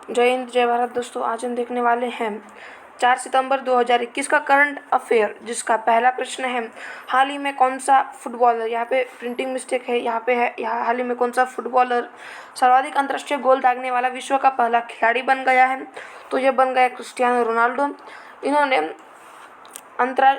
जय हिंद जय भारत दोस्तों। आज हम देखने वाले हैं 4 सितंबर 2021 का करंट अफेयर, जिसका पहला प्रश्न है हाल ही में कौन सा फुटबॉलर, यहाँ पे प्रिंटिंग मिस्टेक है, यहाँ पे है यहाँ हाल ही में कौन सा फुटबॉलर सर्वाधिक अंतर्राष्ट्रीय गोल दागने वाला विश्व का पहला खिलाड़ी बन गया है। तो यह बन गया क्रिस्टियानो रोनाल्डो। इन्होंने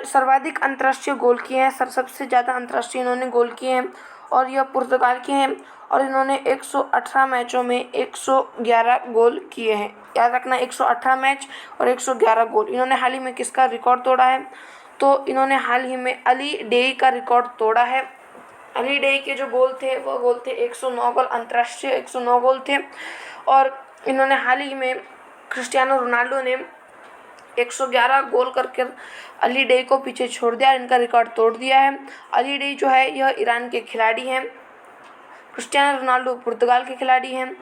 सर्वाधिक अंतर्राष्ट्रीय गोल किए हैं, सबसे ज़्यादा अंतर्राष्ट्रीय इन्होंने गोल किए हैं और यह पुर्तगाल के हैं और इन्होंने 118 मैचों में 111 गोल किए हैं। याद रखना, 118 मैच और 111 गोल। इन्होंने हाल ही में किसका रिकॉर्ड तोड़ा है? तो इन्होंने हाल ही में अली डेई का रिकॉर्ड तोड़ा है। अली डेई के जो गोल थे वो गोल थे 109 गोल, अंतर्राष्ट्रीय 109 गोल थे। और इन्होंने हाल ही में क्रिस्टियानो रोनाल्डो ने 111 गोल करके अली डेई को पीछे छोड़ दिया, इनका रिकॉर्ड तोड़ दिया है। अली डेई जो है यह ईरान के खिलाड़ी हैं, क्रिस्टियानो रोनाल्डो पुर्तगाल के खिलाड़ी हैं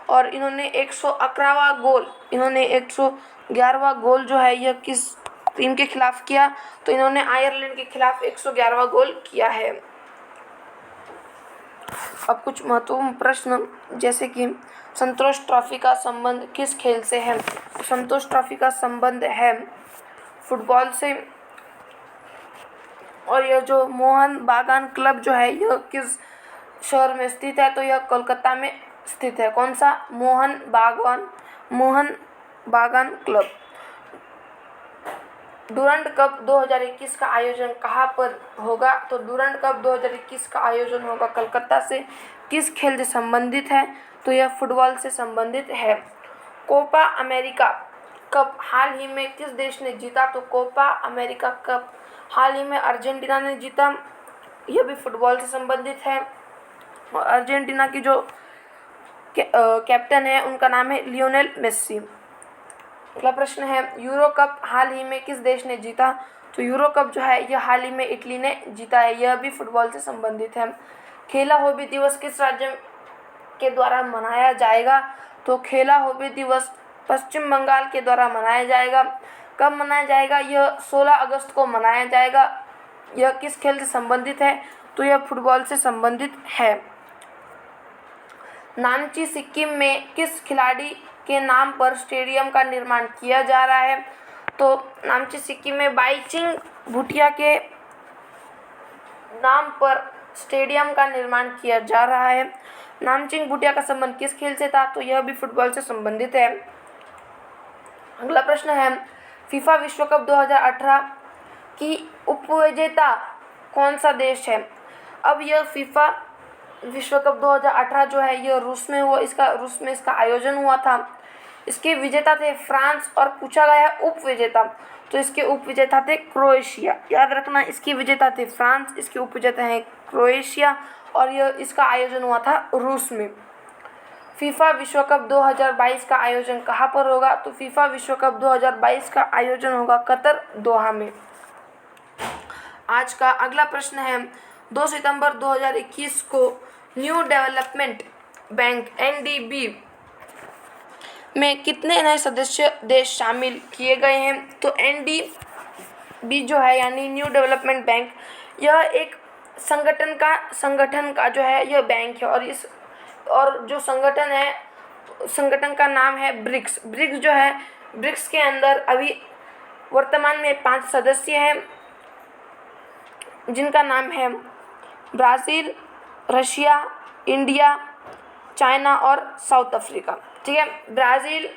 और इन्होंने 111वां गोल, इन्होंने 111वां गोल जो है यह किस टीम के खिलाफ किया? तो इन्होंने आयरलैंड के खिलाफ 111वां गोल किया है। अब कुछ महत्वपूर्ण प्रश्न, जैसे कि संतोष ट्रॉफी का संबंध किस खेल से है? संतोष ट्रॉफी का संबंध है फुटबॉल से। और यह जो मोहन बागान क्लब जो है यह किस शहर में स्थित है? तो यह कोलकाता में स्थित है। कौन सा? मोहन बागान क्लब। डूरंड कप 2021 का आयोजन कहाँ पर होगा? तो डूरंड कप 2021 का आयोजन होगा कलकत्ता से। किस खेल से संबंधित है? तो यह फुटबॉल से संबंधित है। कोपा अमेरिका कप हाल ही में किस देश ने जीता? तो कोपा अमेरिका कप हाल ही में अर्जेंटीना ने जीता। यह भी फुटबॉल से संबंधित है और अर्जेंटीना की जो कैप्टन है उनका नाम है लियोनेल मेस्सी। अगला प्रश्न है यूरो कप हाल ही में किस देश ने जीता? तो यूरो कप जो है यह हाल ही में इटली ने जीता है। यह भी फुटबॉल से संबंधित है। खेला हॉबी दिवस किस राज्य के द्वारा मनाया जाएगा? तो खेला हॉबी दिवस पश्चिम बंगाल के द्वारा मनाया जाएगा। कब मनाया जाएगा? यह 16 अगस्त को मनाया जाएगा। यह किस खेल से संबंधित है? तो यह फुटबॉल से संबंधित है। नामची सिक्किम में किस खिलाड़ी के नाम पर स्टेडियम का निर्माण किया जा रहा है? तो नामची सिक्किम में बाईचुंग भूटिया के नाम पर स्टेडियम का निर्माण किया जा रहा है। नामचिंग भूटिया का संबंध किस खेल से था? तो यह भी फुटबॉल से संबंधित है। अगला प्रश्न है फीफा विश्व कप 2018 की उपविजेता कौन सा देश है? अब यह फीफा विश्व कप 2018 जो है यह रूस में हुआ, रूस में इसका आयोजन हुआ था। इसके विजेता थे फ्रांस और पूछा गया है उपविजेता, तो इसके उपविजेता थे क्रोएशिया। याद रखना, इसके विजेता थे फ्रांस, इसके उपविजेता हैं क्रोएशिया और यह इसका आयोजन हुआ था रूस में। फीफा विश्व कप 2022 का आयोजन कहाँ पर होगा? तो फीफा विश्व कप 2022 का आयोजन होगा कतर, दोहा में। आज का अगला प्रश्न है 2 सितंबर 2021 को न्यू डेवलपमेंट बैंक NDB में कितने नए सदस्य देश शामिल किए गए हैं? तो NDB जो है यानी न्यू डेवलपमेंट बैंक, यह एक संगठन का जो है यह बैंक है और जो संगठन का नाम है ब्रिक्स। ब्रिक्स जो है, ब्रिक्स के अंदर अभी वर्तमान में 5 सदस्य हैं जिनका नाम है ब्राज़ील, रशिया, इंडिया, चाइना और साउथ अफ्रीका। ठीक है, ब्राज़ील,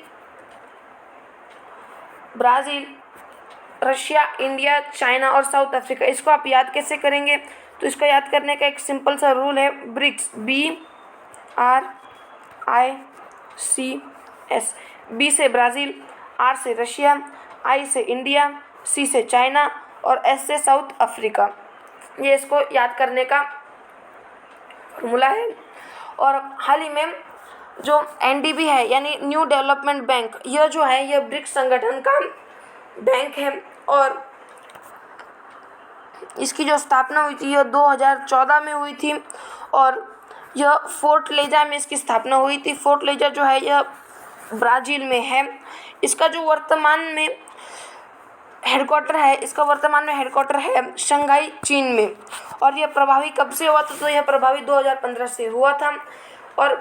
रशिया, इंडिया, चाइना और साउथ अफ्रीका। इसको आप याद कैसे करेंगे? तो इसका याद करने का एक सिंपल सा रूल है, ब्रिक्स, BRICS। B से ब्राज़ील, R से रशिया, I से इंडिया, C से चाइना और S से साउथ अफ्रीका। ये इसको याद करने का फॉर्मूला है। और हाल ही में जो NDB है यानी न्यू डेवलपमेंट बैंक, यह जो है यह ब्रिक्स संगठन का बैंक है और इसकी जो स्थापना हुई थी यह 2014 में हुई थी और यह फोर्ट लेजा में इसकी स्थापना हुई थी। फोर्ट लेजा जो है यह ब्राज़ील में है। इसका जो वर्तमान में हेडक्वार्टर है शंघाई, चीन में। और यह प्रभावी कब से हुआ था? तो यह प्रभावी 2015 से हुआ था और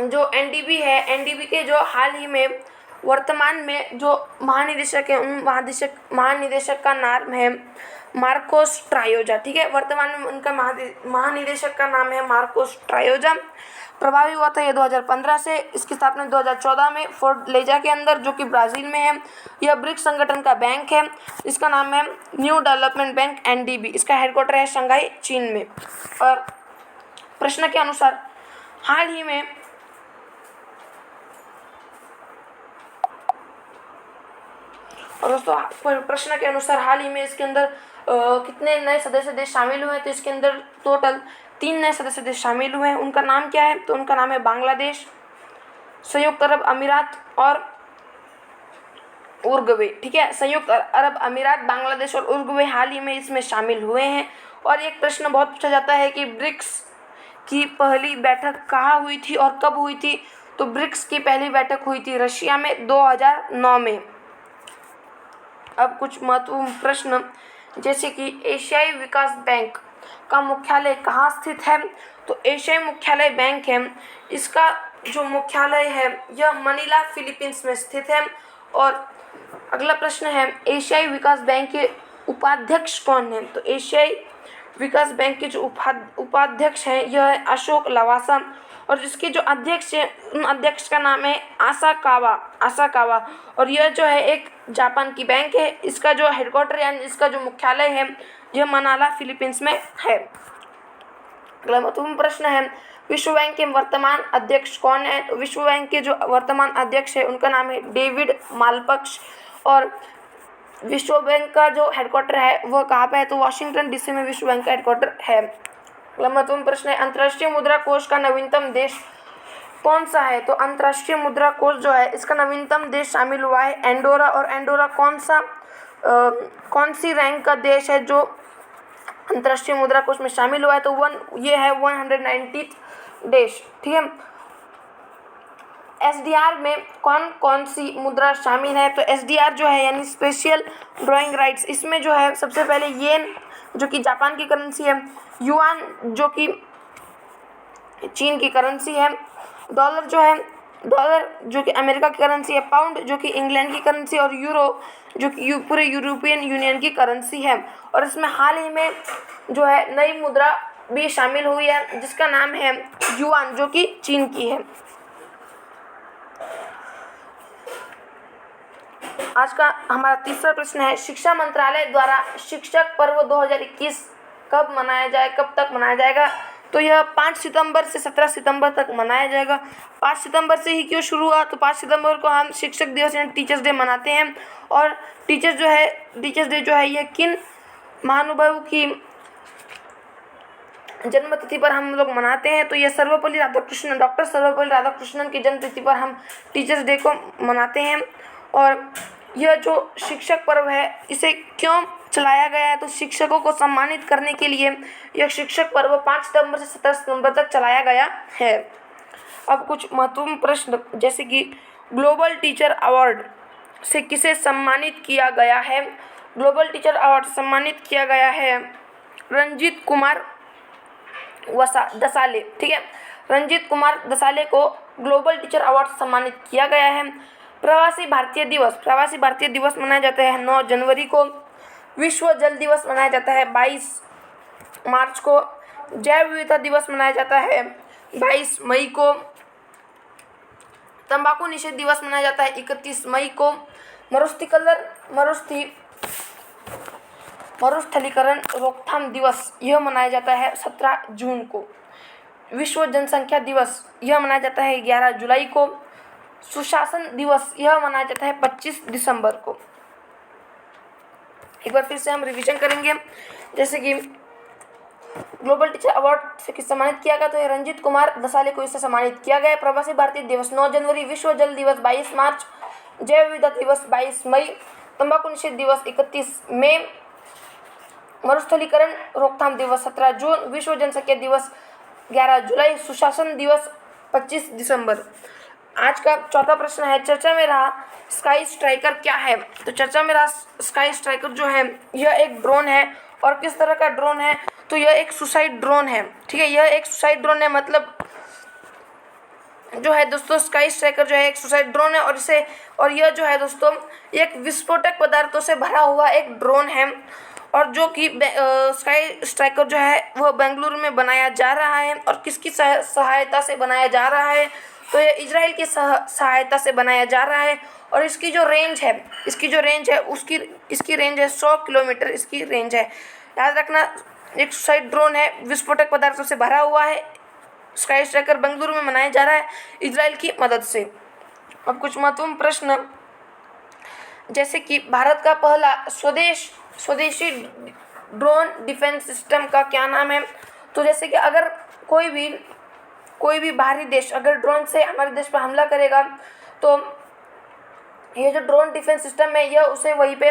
जो एनडीबी है, एनडीबी के जो हाल ही में वर्तमान में जो महानिदेशक है, उन महानिदेशक का नाम है मार्कोस ट्रायोजा। ठीक है, वर्तमान में उनका महानिदेशक का नाम है मार्कोस ट्रायोजा। प्रभावी हुआ था ये 2015 से। इसकी स्थापना 2014 में फोर्ट लेजा के अंदर, जो कि ब्राज़ील में है। यह ब्रिक्स संगठन का बैंक है। इसका नाम है न्यू डेवलपमेंट बैंक एनडीबी। इसका हेडक्वार्टर है शंघाई, चीन में। और प्रश्न के अनुसार हाल ही में प्रश्न के अनुसार हाल ही में इसके अंदर कितने नए सदस्य देश शामिल हुए हैं? तो इसके अंदर टोटल 3 नए सदस्य देश शामिल हुए हैं। उनका नाम क्या है? तो उनका नाम है बांग्लादेश, संयुक्त अरब अमीरात और उरुग्वे। ठीक है, संयुक्त अरब अमीरात, बांग्लादेश और उरुग्वे हाल ही में इसमें शामिल हुए हैं। और एक प्रश्न बहुत पूछा जाता है कि ब्रिक्स की पहली बैठक कहाँ हुई थी और कब हुई थी? तो ब्रिक्स की पहली बैठक हुई थी रशिया में 2009 में। अब कुछ महत्वपूर्ण प्रश्न, जैसे कि एशियाई विकास बैंक का मुख्यालय कहाँ स्थित है? तो एशियाई मुख्यालय बैंक है, इसका जो मुख्यालय है यह मनीला, फिलीपींस में स्थित है। और अगला प्रश्न है, एशियाई विकास बैंक के उपाध्यक्ष कौन है? तो एशियाई विकास बैंक के जो उपाध्यक्ष हैं यह है अशोक लवासा। और जिसके जो अध्यक्ष है, उन अध्यक्ष का नाम है आसाकावा। और यह जो है एक जापान की बैंक है। इसका जो हेडक्वार्टर यानी इसका जो मुख्यालय है यह मनाला, फिलीपींस में है। अगला महत्वपूर्ण प्रश्न है, विश्व बैंक के वर्तमान अध्यक्ष कौन है? तो विश्व बैंक के जो वर्तमान अध्यक्ष है उनका नाम है डेविड मालपक्ष। और विश्व बैंक का जो हेडक्वार्टर है वह कहाँ पे है? तो वाशिंगटन डीसी में विश्व बैंक का हेडक्वार्टर है। महत्वपूर्ण प्रश्न है, अंतर्राष्ट्रीय मुद्रा कोष का नवीनतम देश कौन सा है? तो अंतर्राष्ट्रीय मुद्रा कोष जो है इसका नवीनतम देश शामिल हुआ है एंडोरा। और एंडोरा कौन सी रैंक का देश है जो अंतर्राष्ट्रीय मुद्रा कोष में शामिल हुआ है? तो ये है 190 देश। ठीक है, एसडीआर में कौन कौन सी मुद्रा शामिल है? तो एसडीआर जो है यानी स्पेशल ड्राइंग राइट्स, इसमें जो है सबसे पहले येन जो कि जापान की करेंसी है, युआन जो कि चीन की करेंसी है, डॉलर जो कि अमेरिका की करेंसी है, पाउंड जो कि इंग्लैंड की करेंसी, और यूरो जो कि पूरे यूरोपियन यूनियन की करेंसी है। और इसमें हाल ही में जो है नई मुद्रा भी शामिल हुई है जिसका नाम है युआन जो कि चीन की है। आज का हमारा तीसरा प्रश्न है, शिक्षा मंत्रालय द्वारा शिक्षक पर्व 2021 कब तक मनाया जाएगा? तो यह 5 सितंबर से 17 सितंबर तक मनाया जाएगा। 5 सितंबर से ही क्यों शुरू हुआ? तो 5 सितंबर को हम शिक्षक दिवस यानी टीचर्स डे मनाते हैं। और टीचर्स डे जो है यह किन महानुभावों की जन्म तिथि पर हम लोग मनाते हैं? तो यह डॉक्टर सर्वपल्ली राधाकृष्णन की जन्म तिथि पर हम टीचर्स डे को मनाते हैं। और यह जो शिक्षक पर्व है इसे क्यों चलाया गया है? तो शिक्षकों को सम्मानित करने के लिए यह शिक्षक पर्व 5 सितंबर से 17 सितंबर तक चलाया गया है। अब कुछ महत्वपूर्ण प्रश्न, जैसे कि ग्लोबल टीचर अवार्ड से किसे सम्मानित किया गया है? ग्लोबल टीचर अवार्ड सम्मानित किया गया है रंजीत कुमार दसाले। ठीक है, रंजीत कुमार दसाले को ग्लोबल टीचर अवार्ड सम्मानित किया गया है। प्रवासी भारतीय दिवस मनाया जाता है 9 जनवरी को। विश्व जल दिवस मनाया जाता है 22 मार्च को। जैव विविधता दिवस मनाया जाता है 22 मई को। तंबाकू निषेध दिवस मनाया जाता है 31 मई को। मरुस्थलीकरण रोकथाम दिवस यह मनाया जाता है 17 जून को। विश्व जनसंख्या दिवस यह मनाया जाता है 11 जुलाई को। सुशासन दिवस यह मनाया जाता है 25 दिसंबर को। एक बार फिर से हम रिवीजन करेंगे, जैसे कि ग्लोबल टीचर अवार्ड से किस सम्मानित किया गया? तो ये रंजीत कुमार दसाले को इससे सम्मानित किया गया है। प्रवासी भारतीय दिवस 9 जनवरी, विश्व जल दिवस 22 मार्च, जैव विविधता दिवस 22 मई, तंबाकू निषेध दिवस 31 मई, मरुस्थलीकरण रोकथाम दिवस 17 जून, विश्व जनसंख्या दिवस 11 जुलाई, सुशासन दिवस 25 दिसंबर। आज का चौथा प्रश्न है, चर्चा में रहा स्काई स्ट्राइकर क्या है? तो चर्चा में रहा स्काई स्ट्राइकर जो है यह एक ड्रोन है। और किस तरह का ड्रोन है? तो यह एक सुसाइड ड्रोन है। ठीक है, यह एक सुसाइड ड्रोन है, मतलब जो है दोस्तों स्काई स्ट्राइकर जो है एक सुसाइड ड्रोन है और यह जो है दोस्तों एक विस्फोटक पदार्थों से भरा हुआ एक ड्रोन है और जो कि स्काई स्ट्राइकर जो है वह बेंगलुरु में बनाया जा रहा है और किसकी सहायता से बनाया जा रहा है, तो ये इजराइल की सहायता से बनाया जा रहा है और इसकी जो रेंज है इसकी रेंज है 100 किलोमीटर इसकी रेंज है। याद रखना, एक सुसाइड ड्रोन है, विस्फोटक पदार्थों से भरा हुआ है, स्काई स्ट्राइकर बेंगलुरु में बनाया जा रहा है इजराइल की मदद से। अब कुछ महत्वपूर्ण प्रश्न, जैसे कि भारत का पहला स्वदेशी ड्रोन डिफेंस सिस्टम का क्या नाम है। तो जैसे कि अगर कोई भी बाहरी देश अगर ड्रोन से हमारे देश पर हमला करेगा तो ये जो ड्रोन डिफेंस सिस्टम है यह उसे वहीं पे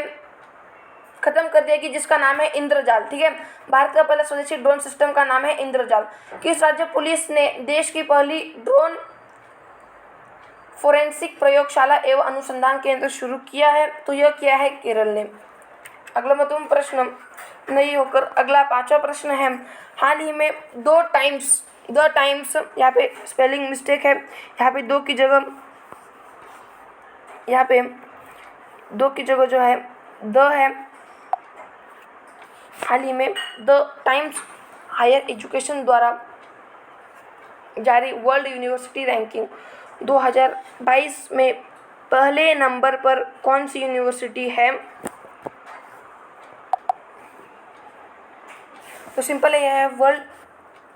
खत्म कर देगी, जिसका नाम है इंद्रजाल। ठीक है, भारत का पहला स्वदेशी ड्रोन सिस्टम का नाम है इंद्रजाल। किस राज्य पुलिस ने देश की पहली ड्रोन फोरेंसिक प्रयोगशाला एवं अनुसंधान केंद्र शुरू किया है, तो यह किया है केरल ने। अगला महत्वपूर्ण प्रश्न नहीं होकर अगला 5वां प्रश्न है, हाल ही में द टाइम्स यहाँ पे स्पेलिंग मिस्टेक है, यहाँ पे दो की जगह जो है द है। हाल ही में द टाइम्स हायर एजुकेशन द्वारा जारी वर्ल्ड यूनिवर्सिटी रैंकिंग 2022 में पहले नंबर पर कौन सी यूनिवर्सिटी है। तो सिंपल है, यह है वर्ल्ड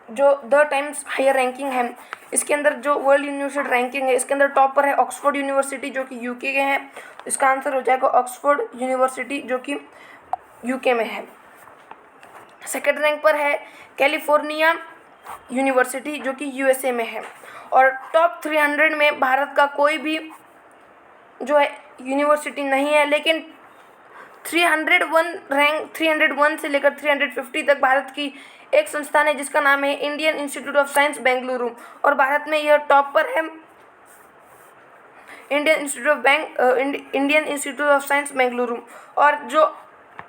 जो द टाइम्स हायर रैंकिंग है, इसके अंदर जो वर्ल्ड यूनिवर्सिटी रैंकिंग है इसके अंदर टॉप पर है ऑक्सफोर्ड यूनिवर्सिटी जो कि यूके के है। इसका आंसर हो जाएगा ऑक्सफोर्ड यूनिवर्सिटी जो कि यूके में है। सेकंड रैंक पर है कैलिफोर्निया यूनिवर्सिटी जो कि यूएसए में है। और टॉप 300 में भारत का कोई भी जो है यूनिवर्सिटी नहीं है, लेकिन 301 से लेकर 350 तक भारत की एक संस्थान है जिसका नाम है Indian institute of science Bengaluru और भारत में यह टॉप पर है Indian institute of science Bengaluru. और जो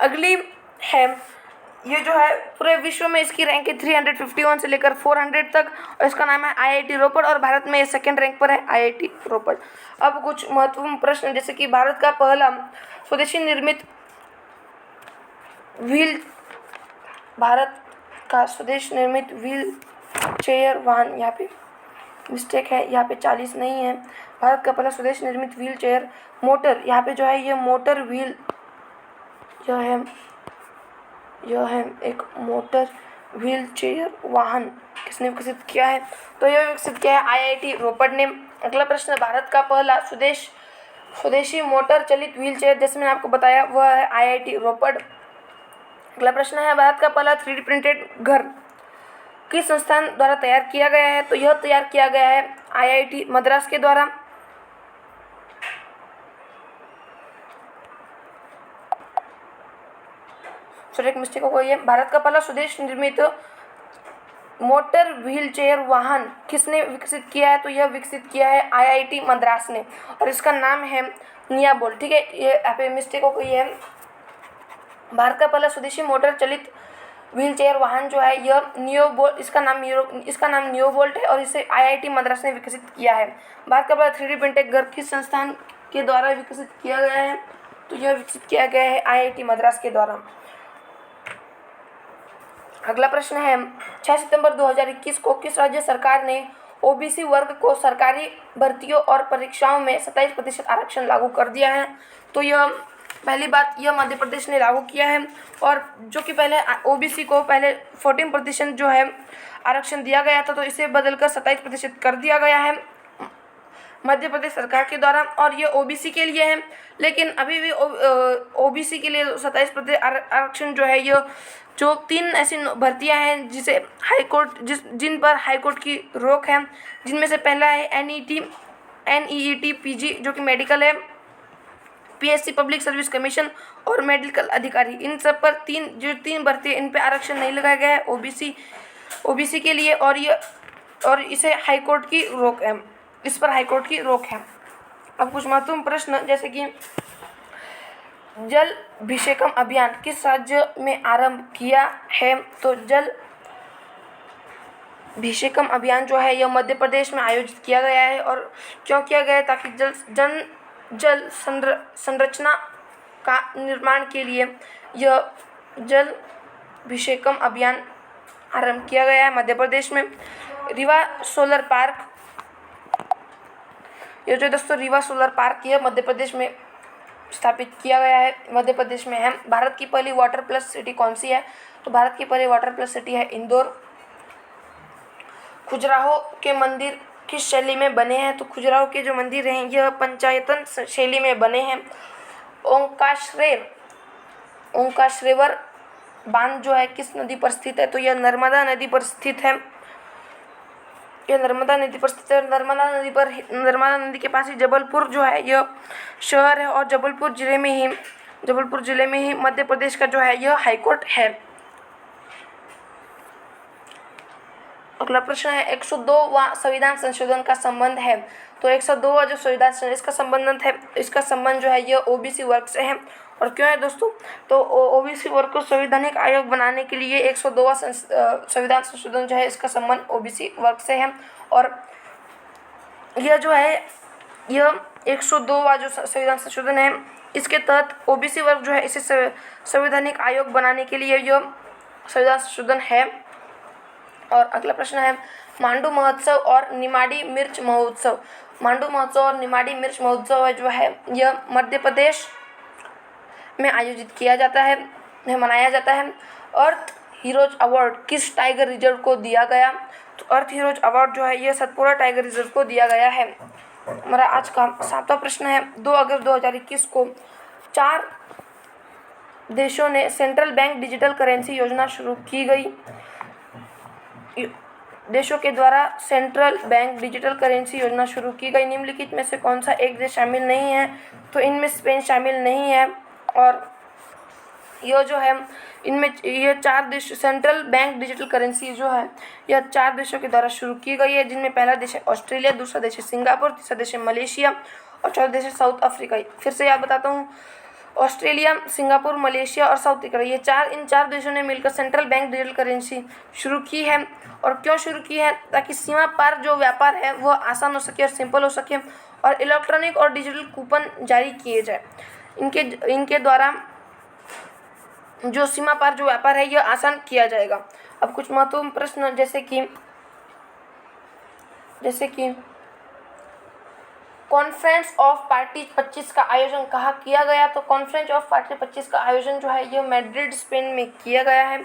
अगली है ये जो है पूरे विश्व में इसकी रैंक है 351 से लेकर 400 तक और इसका नाम है आईआईटी रोपड़ और भारत में ये सेकंड रैंक पर है आईआईटी रोपड़। अब कुछ महत्वपूर्ण प्रश्न, जैसे कि भारत का पहला स्वदेशी निर्मित व्हील चेयर वाहन, यहाँ पे मिस्टेक है, यहाँ पे 40 नहीं है। भारत का पहला स्वदेश निर्मित व्हील चेयर मोटर, यहाँ पे जो है ये मोटर व्हील यह है एक मोटर व्हील चेयर वाहन किसने विकसित किया है, तो यह विकसित किया है आईआईटी रोपड़ ने। अगला प्रश्न, भारत का पहला स्वदेशी मोटर चलित व्हील चेयर, जैसे मैंने आपको बताया वह है आईआईटी रोपड़। अगला प्रश्न है, भारत का पहला 3D प्रिंटेड घर किस संस्थान द्वारा तैयार किया गया है, तो यह तैयार किया गया है आईआईटी मद्रास के द्वारा। एक मिस्टेक हो गई है, भारत का पहला स्वदेश निर्मित मोटर व्हील चेयर वाहन किसने विकसित किया है, तो यह विकसित किया है आईआईटी मद्रास ने और इसका नाम है नियाबोल। ठीक है, ये यहाँ पे मिस्टेक हो गई है। भारत का पहला स्वदेशी मोटर चलित व्हील चेयर वाहन जो है यह नियोबोल्ट, इसका नाम नियोबोल्ट है और इसे आईआईटी मद्रास ने विकसित किया है। भारत का पहला 3D प्रिंटेड घर किस संस्थान के द्वारा विकसित किया गया है, तो यह विकसित किया गया है आईआईटी मद्रास के द्वारा। अगला प्रश्न है, 6 सितंबर 2021 को किस राज्य सरकार ने ओबीसी वर्ग को सरकारी भर्तियों और परीक्षाओं में 27% आरक्षण लागू कर दिया है, तो यह पहली बात यह मध्य प्रदेश ने लागू किया है और जो कि पहले ओबीसी को पहले 14% जो है आरक्षण दिया गया था, तो इसे बदलकर 27% कर दिया गया है मध्य प्रदेश सरकार के द्वारा और ये ओबीसी के लिए है। लेकिन अभी भी ओबीसी के लिए 27% आरक्षण जो है, यह जो 3 ऐसी भर्तियां हैं जिन पर हाईकोर्ट की रोक है, जिनमें से पहला है एनईईटी पीजी जो कि मेडिकल है, पीएससी पब्लिक सर्विस कमीशन और मेडिकल अधिकारी। इन सब पर तीन भर्ती इन पे आरक्षण नहीं लगाया गया है ओबीसी के लिए और इसे हाईकोर्ट की रोक है, इस पर हाईकोर्ट की रोक है। अब कुछ महत्वपूर्ण प्रश्न, जैसे कि जल अभिषेकम अभियान किस राज्य में आरंभ किया है, तो अभिषेकम अभियान जो है यह मध्य प्रदेश में आयोजित किया गया है और क्यों किया गया है? ताकि जल संरचना का निर्माण के लिए यह जल अभिषेकम अभियान आरंभ किया गया है मध्य प्रदेश में। रीवा सोलर पार्क, ये जो दोस्तों रीवा सोलर पार्क यह मध्य प्रदेश में स्थापित किया गया है, मध्य प्रदेश में है। भारत की पहली वाटर प्लस सिटी कौन सी है? तो भारत की पहली वाटर प्लस सिटी है इंदौर। खजुराहो के मंदिर किस शैली में बने हैं? तो खजुराहो के जो मंदिर हैं यह पंचायतन शैली में बने हैं। ओंकारेश्वर बांध जो है किस नदी पर स्थित है? तो यह नर्मदा नदी पर स्थित है। यह नर्मदा नदी पर स्थित है। नर्मदा नदी के पास ही जबलपुर जो है यह शहर है और जबलपुर जिले में ही मध्य प्रदेश का जो है यह हाईकोर्ट है। अगला प्रश्न है 102वां संविधान संशोधन का संबंध है। तो 102वां जो संविधान इसका संबंध जो है यह ओबीसी वर्ग से है। और क्यों है दोस्तों? तो ओबीसी वर्ग को संवैधानिक आयोग बनाने के लिए 102वां संविधान संशोधन जो है इसका संबंध ओबीसी वर्ग से है। और यह जो है यह 102वां जो संविधान संशोधन है इसके तहत ओबीसी वर्ग जो है इसे संवैधानिक आयोग बनाने के लिए यह संविधान संशोधन है। और अगला प्रश्न है मांडू महोत्सव और निमाड़ी मिर्च महोत्सव। मांडू महोत्सव और निमाड़ी मिर्च महोत्सव जो है यह मध्य प्रदेश में आयोजित किया जाता है, मनाया जाता है। अर्थ हीरोज अवार्ड किस टाइगर रिजर्व को दिया गया? तो अर्थ हीरोज अवार्ड जो है यह सतपुड़ा टाइगर रिजर्व को दिया गया है। हमारा आज का 7वां प्रश्न है 2 अगस्त 2021 को 4 देशों ने सेंट्रल बैंक डिजिटल करेंसी योजना शुरू की गई। देशों के द्वारा सेंट्रल बैंक डिजिटल करेंसी योजना शुरू की गई। निम्नलिखित में से कौन सा एक देश शामिल नहीं है? तो इनमें स्पेन शामिल नहीं है। और यह जो है इनमें ये 4 देश सेंट्रल बैंक डिजिटल करेंसी जो है यह 4 देशों के द्वारा शुरू की गई है, जिनमें पहला देश है ऑस्ट्रेलिया, दूसरा देश है सिंगापुर, तीसरा देश है मलेशिया और चौथा देश है साउथ अफ्रीका। फिर से याद बताता हूँ, ऑस्ट्रेलिया, सिंगापुर, मलेशिया और साउथ अफ्रीका इन चार देशों ने मिलकर सेंट्रल बैंक डिजिटल करेंसी शुरू की है। और क्यों शुरू की है? ताकि सीमा पार जो व्यापार है वह आसान हो सके और सिंपल हो सके और इलेक्ट्रॉनिक और डिजिटल कूपन जारी किए जाए। इनके द्वारा जो सीमा पार जो व्यापार है यह आसान किया जाएगा। अब कुछ महत्वपूर्ण प्रश्न जैसे कि कॉन्फ्रेंस ऑफ पार्टी 25 का आयोजन कहाँ किया गया? तो कॉन्फ्रेंस ऑफ पार्टी 25 का आयोजन जो है यह मैड्रिड स्पेन में किया गया है।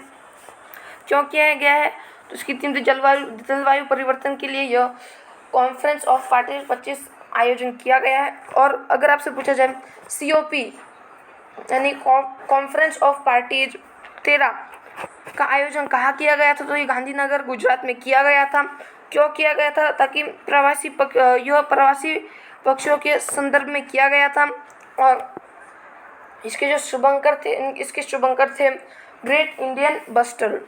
क्यों किया गया है? तो इसकी थीम जलवायु परिवर्तन के लिए यह कॉन्फ्रेंस ऑफ पार्टी 25 आयोजन किया गया है। और अगर आपसे पूछा जाए COP यानी कॉन्फ्रेंस ऑफ पार्टीज 13 का आयोजन कहाँ किया गया था? तो ये गांधीनगर गुजरात में किया गया था। क्यों किया गया था? ताकि प्रवासी पक्षियों के संदर्भ में किया गया था। और इसके शुभंकर थे ग्रेट इंडियन बस्टर।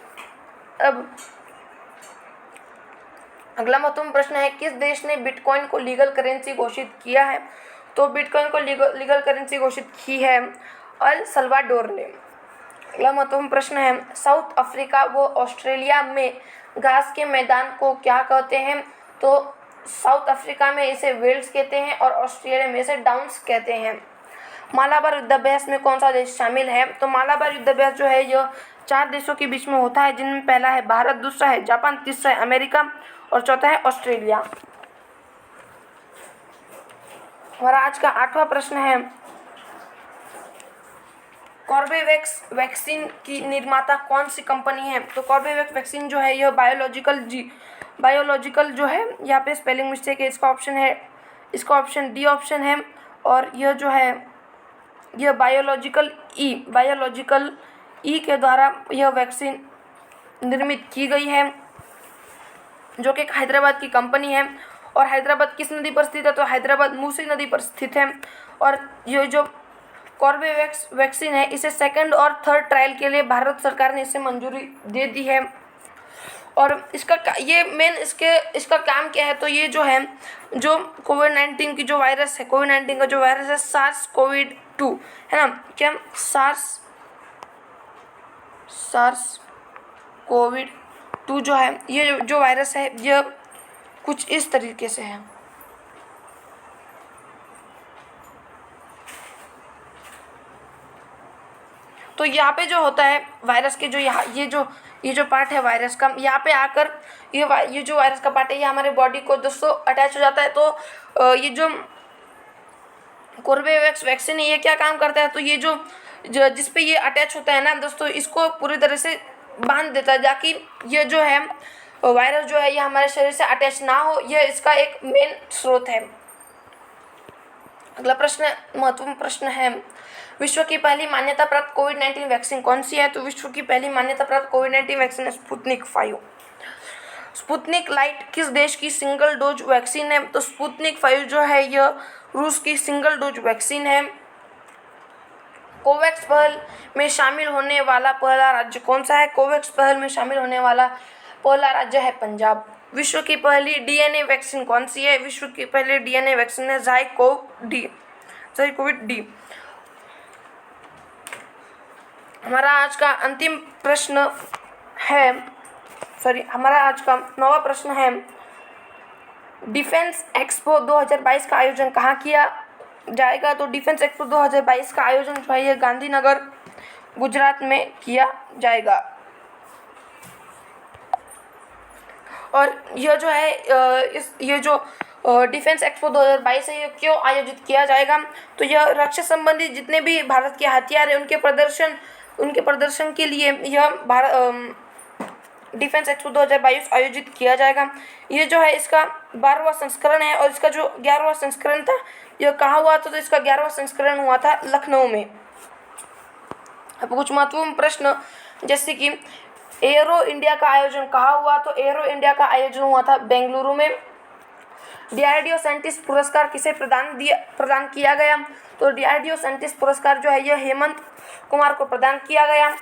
अब अगला महत्वपूर्ण प्रश्न है किस देश ने बिटकॉइन को लीगल करेंसी घोषित किया है? तो बिटकॉइन को लीगल करेंसी घोषित की है अल सल्वाडोर ने। अगला महत्वपूर्ण प्रश्न है साउथ अफ्रीका व ऑस्ट्रेलिया में घास के मैदान को क्या कहते हैं? तो साउथ अफ्रीका में इसे वेल्स कहते हैं और ऑस्ट्रेलिया में इसे डाउन्स कहते हैं। मालाबार युद्धाभ्यास में कौन सा देश शामिल है? तो मालाबार युद्धाभ्यास जो है यह 4 देशों के बीच में होता है, जिनमें पहला है भारत, दूसरा है जापान, तीसरा है अमेरिका और चौथा है ऑस्ट्रेलिया। हमारा आज का 8वां प्रश्न है कॉर्बेवैक्स वैक्सीन की निर्माता कौन सी कंपनी है? तो कॉर्बेवैक्स वैक्सीन जो है यह बायोलॉजिकल जो है, यहाँ पे स्पेलिंग मिस्टेक है, इसका ऑप्शन डी ऑप्शन है। और यह जो है यह बायोलॉजिकल ई के द्वारा यह वैक्सीन निर्मित की गई है, जो कि हैदराबाद की कंपनी है। और हैदराबाद किस नदी पर स्थित है? तो हैदराबाद मूसी नदी पर स्थित है। और ये जो कॉर्बेवैक्स वैक्सीन है इसे 2nd और 3rd ट्रायल के लिए भारत सरकार ने इसे मंजूरी दे दी है। और इसका काम क्या है? तो ये जो है जो कोविड-19 की जो वायरस है, कोविड-19 का जो वायरस है SARS-CoV-2 है ना, क्या SARS-CoV-2 2 जो है, ये जो वायरस है यह कुछ इस तरीके से है। तो यहाँ पे जो होता है वायरस के जो यहाँ ये जो पार्ट है वायरस का, यहाँ पे आकर ये जो वायरस का पार्ट है ये हमारे बॉडी को दोस्तों अटैच हो जाता है। तो ये जो कोर्बेवैक्स वैक्सीन है ये क्या काम करता है, तो ये जो जिस पे ये अटैच होता है ना दोस्तों, इसको पूरी तरह से बांध देता है ताकि ये जो है वायरस जो है ये हमारे शरीर से अटैच ना हो। यह इसका एक मेन स्रोत है। अगला प्रश्न महत्वपूर्ण प्रश्न है, विश्व की पहली मान्यता प्राप्त कोविड-19 वैक्सीन कौन सी है? तो विश्व की पहली मान्यता प्राप्त कोविड-19 वैक्सीन है स्पुतनिक 5। स्पुतनिक लाइट किस देश की सिंगल डोज वैक्सीन है? तो स्पुतनिक 5 जो है यह रूस की सिंगल डोज वैक्सीन है। कोवैक्स पहल में शामिल होने वाला पहला राज्य कौन सा है? कोवैक्स पहल में शामिल होने वाला पहला राज्य है पंजाब। विश्व की पहली डीएनए वैक्सीन कौन सी है? विश्व की पहली डीएनए वैक्सीन है ज़ाइकोविड डी। हमारा आज का अंतिम प्रश्न है, हमारा आज का 9वां प्रश्न है, डिफेंस एक्सपो 2022 का आयोजन कहाँ किया जाएगा? तो डिफेंस एक्सपो 2022 का आयोजन जो है ये गांधीनगर गुजरात में किया जाएगा। और यह जो है ये जो डिफेंस एक्सपो 2022 है ये क्यों आयोजित किया जाएगा? तो यह रक्षा संबंधी जितने भी भारत के हथियार हैं उनके प्रदर्शन के लिए यह डिफेंस एक्सपो 2022 आयोजित किया जाएगा। ये जो है इसका 12वां संस्करण है और इसका जो 11वां संस्करण था यह कहाँ हुआ था? तो इसका 11वां संस्करण हुआ था लखनऊ में। अब कुछ महत्वपूर्ण प्रश्न जैसे कि एरो इंडिया का आयोजन कहाँ हुआ? तो एरो इंडिया का आयोजन हुआ था बेंगलुरु में। डीआरडीओ साइंटिस्ट पुरस्कार किसे प्रदान किया गया? तो डीआरडीओ साइंटिस्ट पुरस्कार जो है यह हेमंत कुमार को प्रदान किया गया।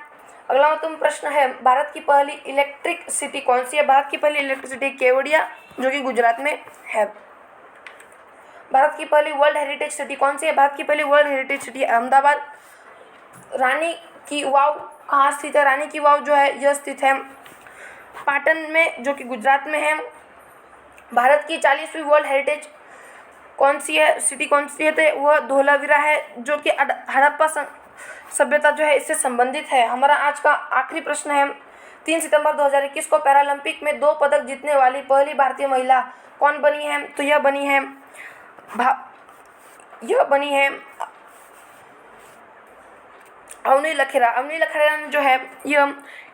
अगला महत्वपूर्ण प्रश्न है, भारत की पहली इलेक्ट्रिक सिटी कौन सी है? भारत की पहली इलेक्ट्रिक सिटी केवड़िया जो कि गुजरात में है। भारत की पहली वर्ल्ड हेरिटेज सिटी कौन सी है? भारत की पहली वर्ल्ड हेरिटेज सिटी अहमदाबाद। रानी की वाव कहाँ स्थित है? रानी की वाव जो है यह स्थित है पाटन में जो कि गुजरात में है। भारत की 40वीं वर्ल्ड हेरिटेज कौन सी है, सिटी कौन सी है? तो वह धोलावीरा है जो कि हड़प्पा सभ्यता जो है इससे संबंधित है। हमारा आज का आखिरी प्रश्न है, 3 सितंबर 2021 को पैरालंपिक में 2 पदक जीतने वाली पहली भारतीय महिला कौन बनी है? तो यह बनी है अवनी लखेरा। अवनी लखेरा जो है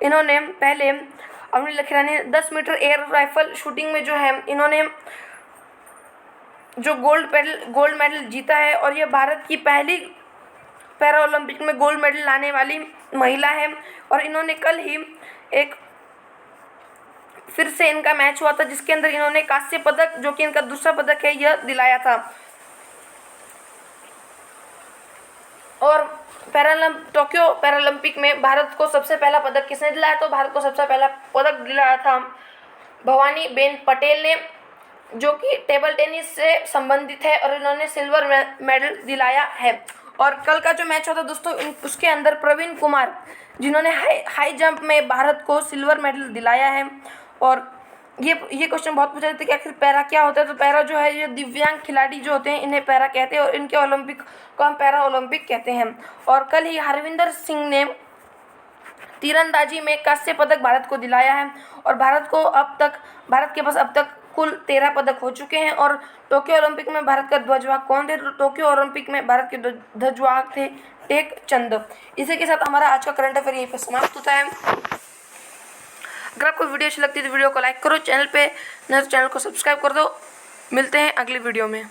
इन्होंने पहले अवनी लखेरा ने 10 मीटर एयर राइफल शूटिंग में जो है इन्होंने जो गोल्ड मेडल जीता है और यह भारत की पहली पैरा ओलंपिक में गोल्ड मेडल लाने वाली महिला है। और इन्होंने कल ही एक फिर से इनका मैच हुआ था जिसके अंदर इन्होंने कांस्य पदक जो कि इनका दूसरा पदक है यह दिलाया था। और टोक्यो पैरालंपिक में भारत को सबसे पहला पदक किसने दिलाया? तो भारत को सबसे पहला पदक दिलाया था भवानी बेन पटेल ने जो कि टेबल टेनिस से संबंधित है और इन्होंने सिल्वर मेडल दिलाया है। और कल का जो मैच होता दोस्तों उसके अंदर प्रवीण कुमार जिन्होंने हाई जंप में भारत को सिल्वर मेडल दिलाया है। और ये क्वेश्चन बहुत पूछा जाता है कि आखिर पैरा क्या होता है? तो पैरा जो है ये दिव्यांग खिलाड़ी जो होते हैं इन्हें पैरा कहते हैं और इनके ओलंपिक को हम पैरा ओलंपिक कहते हैं। और कल ही हरविंदर सिंह ने तीरंदाजी में कांस्य पदक भारत को दिलाया है और भारत के पास अब तक कुल 13 पदक हो चुके हैं। और टोक्यो ओलंपिक में भारत का ध्वजवाहक कौन थे? तो टोक्यो ओलंपिक में भारत के ध्वजवाहक थे टेक चंद। इसी के साथ हमारा आज का करंट अफेयर यहीं पर समाप्त होता है। अगर आपको वीडियो अच्छी लगती है तो वीडियो को लाइक करो, चैनल पे नए तो चैनल को सब्सक्राइब कर दो। मिलते हैं अगली वीडियो में।